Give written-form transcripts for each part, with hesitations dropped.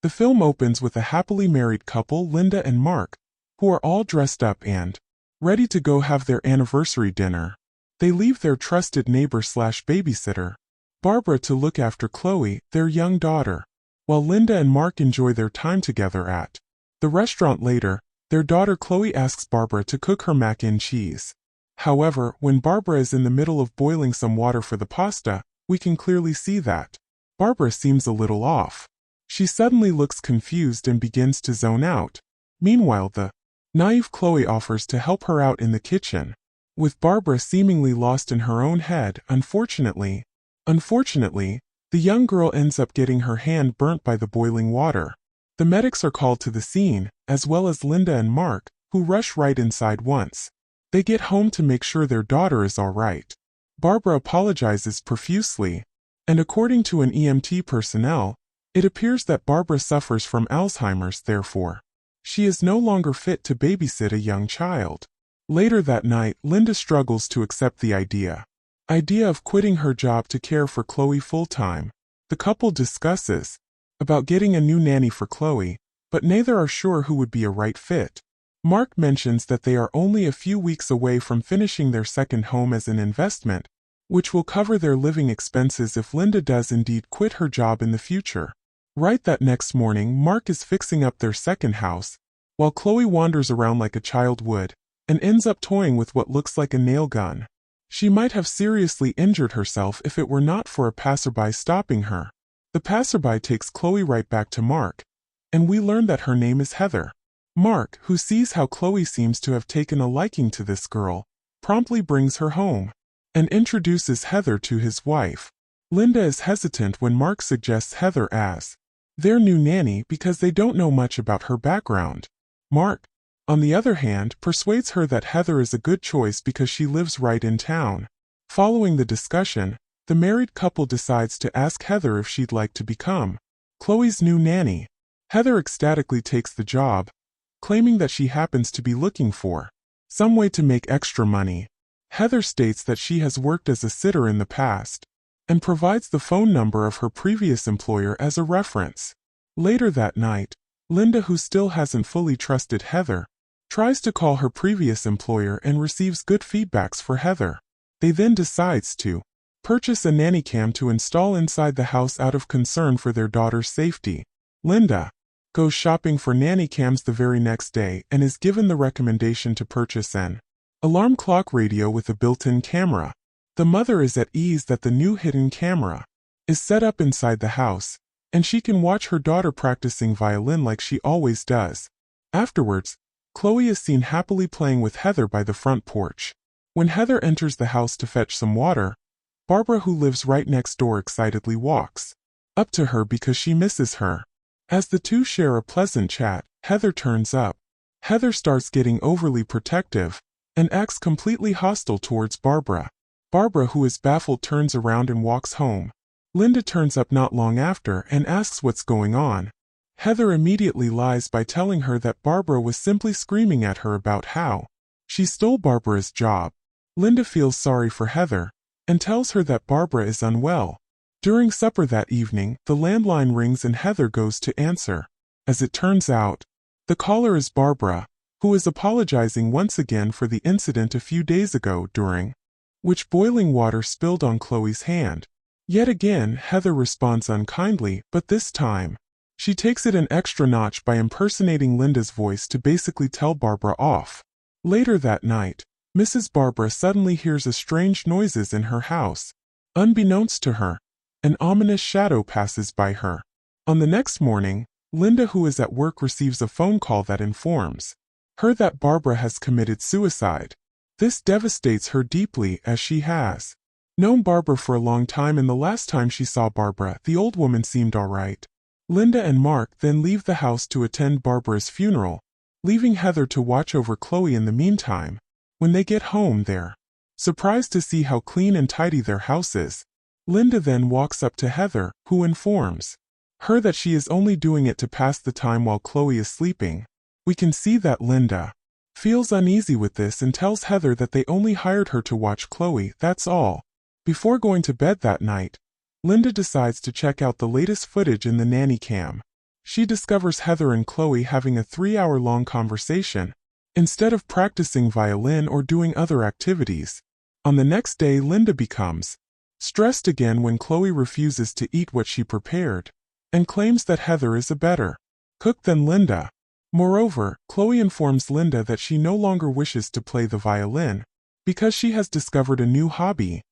The film opens with a happily married couple, Linda and Mark, who are all dressed up and ready to go have their anniversary dinner. They leave their trusted neighbor/babysitter, Barbara, to look after Chloe, their young daughter, while Linda and Mark enjoy their time together at the restaurant. Later, their daughter Chloe asks Barbara to cook her mac and cheese. However, when Barbara is in the middle of boiling some water for the pasta, we can clearly see that Barbara seems a little off. She suddenly looks confused and begins to zone out. Meanwhile, the naive Chloe offers to help her out in the kitchen, with Barbara seemingly lost in her own head. Unfortunately, the young girl ends up getting her hand burnt by the boiling water. The medics are called to the scene, as well as Linda and Mark, who rush right inside once they get home to make sure their daughter is all right. Barbara apologizes profusely, and according to an EMT personnel, it appears that Barbara suffers from Alzheimer's, therefore she is no longer fit to babysit a young child. Later that night, Linda struggles to accept the idea of quitting her job to care for Chloe full-time. The couple discusses about getting a new nanny for Chloe, but neither are sure who would be a right fit. Mark mentions that they are only a few weeks away from finishing their second home as an investment, which will cover their living expenses if Linda does indeed quit her job in the future. Right that next morning, Mark is fixing up their second house, while Chloe wanders around like a child would, and ends up toying with what looks like a nail gun. She might have seriously injured herself if it were not for a passerby stopping her. The passerby takes Chloe right back to Mark, and we learn that her name is Heather. Mark, who sees how Chloe seems to have taken a liking to this girl, promptly brings her home and introduces Heather to his wife. Linda is hesitant when Mark suggests Heather as their new nanny because they don't know much about her background. Mark, on the other hand, persuades her that Heather is a good choice because she lives right in town. Following the discussion, the married couple decides to ask Heather if she'd like to become Chloe's new nanny. Heather ecstatically takes the job, claiming that she happens to be looking for some way to make extra money. Heather states that she has worked as a sitter in the past, and provides the phone number of her previous employer as a reference. Later that night, Linda, who still hasn't fully trusted Heather, tries to call her previous employer and receives good feedbacks for Heather. They then decides to purchase a Nanny Cam to install inside the house out of concern for their daughter's safety. Linda goes shopping for Nanny Cams the very next day and is given the recommendation to purchase an alarm clock radio with a built-in camera. The mother is at ease that the new hidden camera is set up inside the house, and she can watch her daughter practicing violin like she always does. Afterwards, Chloe is seen happily playing with Heather by the front porch. When Heather enters the house to fetch some water, Barbara, who lives right next door, excitedly walks up to her because she misses her. As the two share a pleasant chat, Heather turns up. Heather starts getting overly protective and acts completely hostile towards Barbara. Barbara, who is baffled, turns around and walks home. Linda turns up not long after and asks what's going on. Heather immediately lies by telling her that Barbara was simply screaming at her about how she stole Barbara's job. Linda feels sorry for Heather and tells her that Barbara is unwell. During supper that evening, the landline rings and Heather goes to answer. As it turns out, the caller is Barbara, who is apologizing once again for the incident a few days ago, during which boiling water spilled on Chloe's hand. Yet again, Heather responds unkindly, but this time, she takes it an extra notch by impersonating Linda's voice to basically tell Barbara off. Later that night, Mrs. Barbara suddenly hears strange noises in her house. Unbeknownst to her, an ominous shadow passes by her. On the next morning, Linda, who is at work, receives a phone call that informs her that Barbara has committed suicide. This devastates her deeply, as she has known Barbara for a long time, and the last time she saw Barbara, the old woman seemed alright. Linda and Mark then leave the house to attend Barbara's funeral, leaving Heather to watch over Chloe in the meantime. When they get home, they're surprised to see how clean and tidy their house is. Linda then walks up to Heather, who informs her that she is only doing it to pass the time while Chloe is sleeping. We can see that Linda feels uneasy with this and tells Heather that they only hired her to watch Chloe, that's all. Before going to bed that night, Linda decides to check out the latest footage in the Nanny Cam. She discovers Heather and Chloe having a 3-hour-long conversation, instead of practicing violin or doing other activities. On the next day, Linda becomes stressed again when Chloe refuses to eat what she prepared, and claims that Heather is a better cook than Linda. Moreover, Chloe informs Linda that she no longer wishes to play the violin, because she has discovered a new hobby,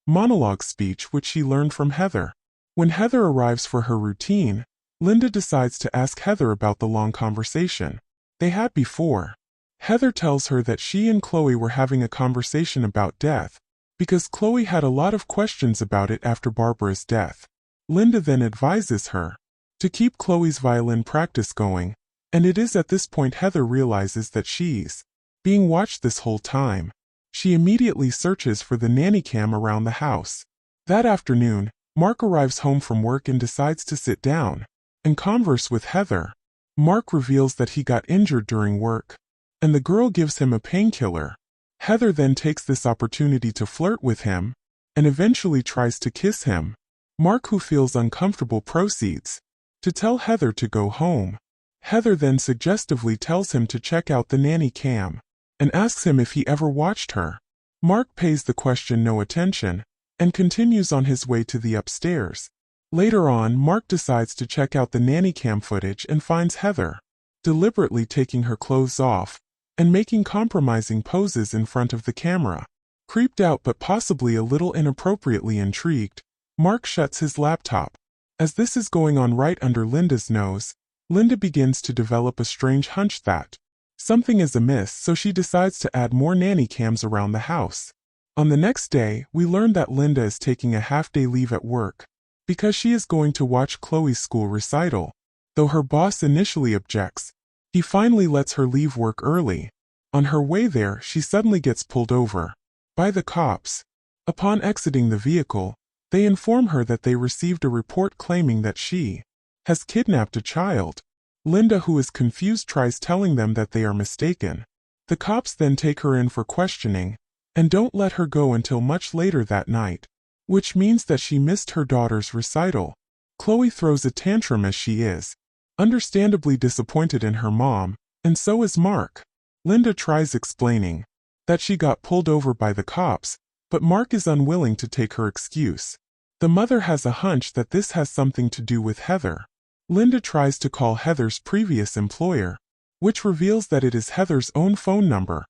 monologue speech, which she learned from Heather. When Heather arrives for her routine, Linda decides to ask Heather about the long conversation they had before. Heather tells her that she and Chloe were having a conversation about death, because Chloe had a lot of questions about it after Barbara's death. Linda then advises her to keep Chloe's violin practice going, and it is at this point Heather realizes that she's being watched this whole time. She immediately searches for the nanny cam around the house. That afternoon, Mark arrives home from work and decides to sit down and converse with Heather. Mark reveals that he got injured during work, and the girl gives him a painkiller. Heather then takes this opportunity to flirt with him, and eventually tries to kiss him. Mark, who feels uncomfortable, proceeds to tell Heather to go home. Heather then suggestively tells him to check out the nanny cam, and asks him if he ever watched her. Mark pays the question no attention, and continues on his way to the upstairs. Later on, Mark decides to check out the nanny cam footage and finds Heather deliberately taking her clothes off and making compromising poses in front of the camera. Creeped out but possibly a little inappropriately intrigued, Mark shuts his laptop. As this is going on right under Linda's nose, Linda begins to develop a strange hunch that something is amiss, so she decides to add more nanny cams around the house. On the next day, we learn that Linda is taking a half-day leave at work because she is going to watch Chloe's school recital. Though her boss initially objects, he finally lets her leave work early. On her way there, she suddenly gets pulled over by the cops. Upon exiting the vehicle, they inform her that they received a report claiming that she has kidnapped a child. Linda, who is confused, tries telling them that they are mistaken. The cops then take her in for questioning, and don't let her go until much later that night, which means that she missed her daughter's recital. Chloe throws a tantrum as she is understandably disappointed in her mom, and so is Mark. Linda tries explaining that she got pulled over by the cops, but Mark is unwilling to take her excuse. The mother has a hunch that this has something to do with Heather. Linda tries to call Heather's previous employer, which reveals that it is Heather's own phone number,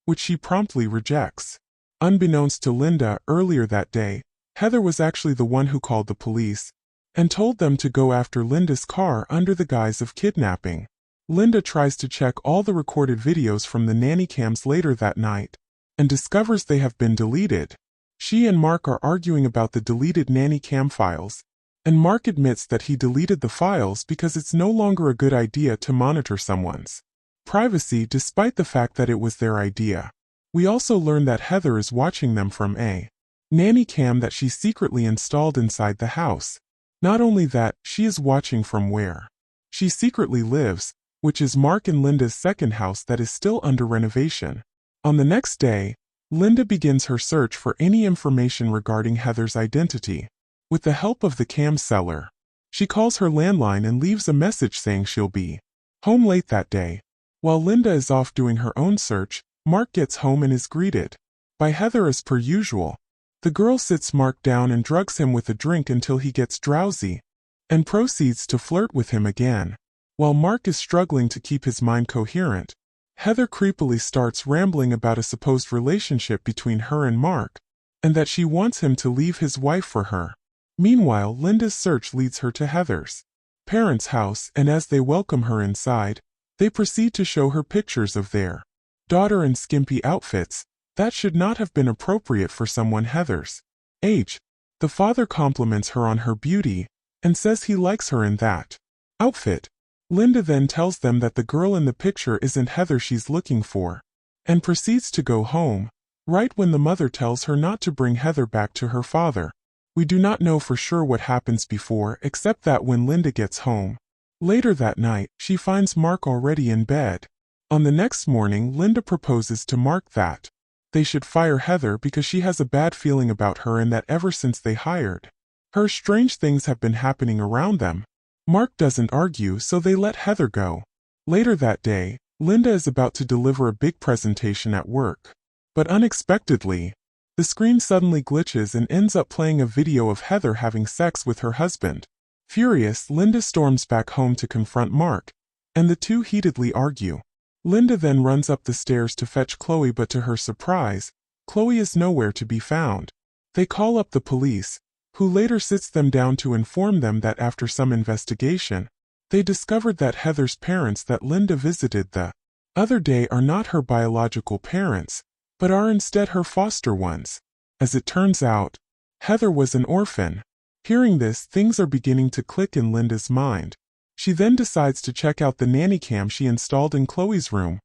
which she promptly rejects. Unbeknownst to Linda, earlier that day, Heather was actually the one who called the police and told them to go after Linda's car under the guise of kidnapping. Linda tries to check all the recorded videos from the nanny cams later that night and discovers they have been deleted. She and Mark are arguing about the deleted nanny cam files, and Mark admits that he deleted the files because it's no longer a good idea to monitor someone's privacy despite the fact that it was their idea. We also learn that Heather is watching them from a nanny cam that she secretly installed inside the house. Not only that, she is watching from where she secretly lives, which is Mark and Linda's second house that is still under renovation. On the next day, Linda begins her search for any information regarding Heather's identity. With the help of the cam seller, she calls her landline and leaves a message saying she'll be home late that day. While Linda is off doing her own search, Mark gets home and is greeted by Heather as per usual. The girl sits Mark down and drugs him with a drink until he gets drowsy, and proceeds to flirt with him again. While Mark is struggling to keep his mind coherent, Heather creepily starts rambling about a supposed relationship between her and Mark, and that she wants him to leave his wife for her. Meanwhile, Linda's search leads her to Heather's parents' house, and as they welcome her inside, they proceed to show her pictures of their daughter in skimpy outfits that should not have been appropriate for someone Heather's age. The father compliments her on her beauty and says he likes her in that outfit. Linda then tells them that the girl in the picture isn't Heather she's looking for, and proceeds to go home, right when the mother tells her not to bring Heather back to her father. We do not know for sure what happens before, except that when Linda gets home later that night, she finds Mark already in bed. On the next morning, Linda proposes to Mark that they should fire Heather because she has a bad feeling about her and that ever since they hired her, strange things have been happening around them. Mark doesn't argue, so they let Heather go. Later that day, Linda is about to deliver a big presentation at work. But unexpectedly, the screen suddenly glitches and ends up playing a video of Heather having sex with her husband. Furious, Linda storms back home to confront Mark, and the two heatedly argue. Linda then runs up the stairs to fetch Chloe, but to her surprise, Chloe is nowhere to be found. They call up the police, who later sits them down to inform them that after some investigation, they discovered that Heather's parents that Linda visited the other day are not her biological parents, but are instead her foster ones. As it turns out, Heather was an orphan. Hearing this, things are beginning to click in Linda's mind. She then decides to check out the Nanny Cam she installed in Chloe's room,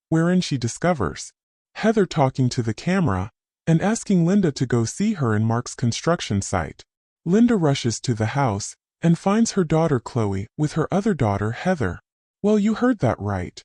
wherein she discovers Heather talking to the camera and asking Linda to go see her in Mark's construction site. Linda rushes to the house and finds her daughter Chloe with her other daughter Heather. Well, you heard that right.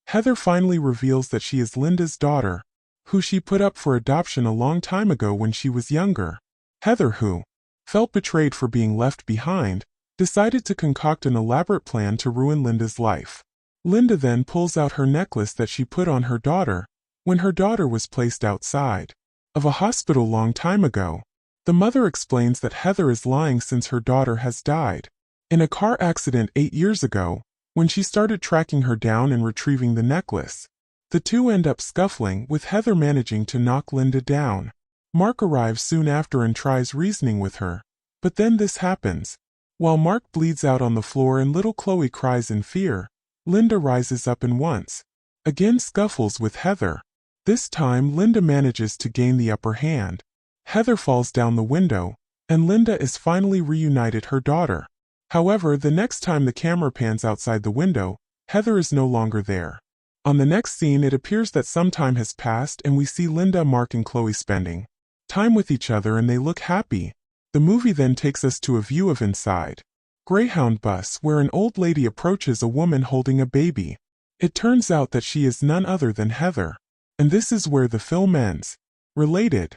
Heather finally reveals that she is Linda's daughter, who she put up for adoption a long time ago when she was younger. Heather, who felt betrayed for being left behind, decided to concoct an elaborate plan to ruin Linda's life. Linda then pulls out her necklace that she put on her daughter when her daughter was placed outside of a hospital long time ago. The mother explains that Heather is lying since her daughter has died in a car accident 8 years ago, when she started tracking her down and retrieving the necklace. The two end up scuffling, with Heather managing to knock Linda down. Mark arrives soon after and tries reasoning with her, but then this happens. While Mark bleeds out on the floor and little Chloe cries in fear, Linda rises up and once again scuffles with Heather. This time Linda manages to gain the upper hand. Heather falls down the window, and Linda is finally reunited her daughter. However, the next time the camera pans outside the window, Heather is no longer there. On the next scene, it appears that some time has passed and we see Linda, Mark, and Chloe spending time with each other and they look happy. The movie then takes us to a view of inside Greyhound bus where an old lady approaches a woman holding a baby. It turns out that she is none other than Heather. And this is where the film ends. Related.